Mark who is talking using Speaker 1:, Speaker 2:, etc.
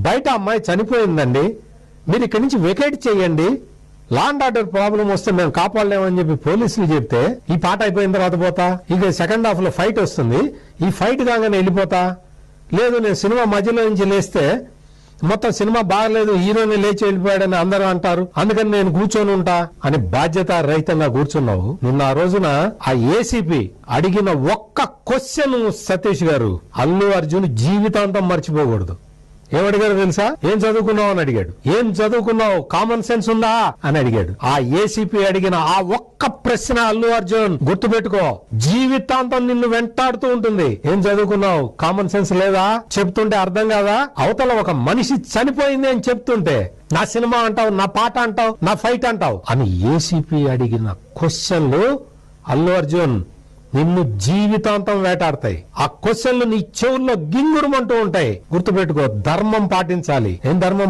Speaker 1: బయట అమ్మాయి చనిపోయిందండి, మీరు ఇక్కడి నుంచి వెకేట్ చేయండి, లా అండ్ ఆర్డర్ ప్రాబ్లం వస్తే మేము కాపాడలేమని చెప్పి పోలీసులు చెప్తే ఈ పాట అయిపోయిన తర్వాత పోతా, ఇక సెకండ్ హాఫ్ లో ఫైట్ వస్తుంది, ఈ ఫైట్ కాగానే వెళ్ళిపోతా, లేదు నేను సినిమా మధ్యలో నుంచి లేస్తే మొత్తం సినిమా బాగలేదు, హీరోని లేచి వెళ్ళిపోయాడని అందరూ అంటారు, అందుకని నేను కూర్చొని ఉంటా అని బాధ్యత రహితంగా కూర్చున్నావు. నిన్న ఆ రోజున ఆ ఏసీపీ అడిగిన ఒక్క క్వశ్చన్ సతీష్ గారు అల్లు అర్జున్ జీవితాంతం మర్చిపోకూడదు. ఏమడిగాడు తెలుసా? ఏం చదువుకున్నావు అని అడిగాడు. ఏం చదువుకున్నావు, కామన్ సెన్స్ ఉందా అని అడిగాడు. ఆ ఏసీపీ అడిగిన ఆ ఒక్క ప్రశ్న అల్లు అర్జున్ గుర్తుపెట్టుకో, జీవితాంతం నిన్ను వెంటాడుతూ ఉంటుంది. ఏం చదువుకున్నావు, కామన్ సెన్స్ లేదా, చెప్తుంటే అర్థం కాదా, అవతల ఒక మనిషి చనిపోయింది అని చెప్తుంటే నా సినిమా అంటావు, నా పాట అంటావు, నా ఫైట్ అంటావు అని ఏసీపీ అడిగిన క్వశ్చన్లు అల్లు అర్జున్ నిన్ను జీవితాంతం వేటాడతాయి. ఆ క్వశ్చన్లు నీ చెవుల్లో గింగురుమంటూ ఉంటాయి. గుర్తుపెట్టుకో, ధర్మం పాటించాలి. ఏం ధర్మం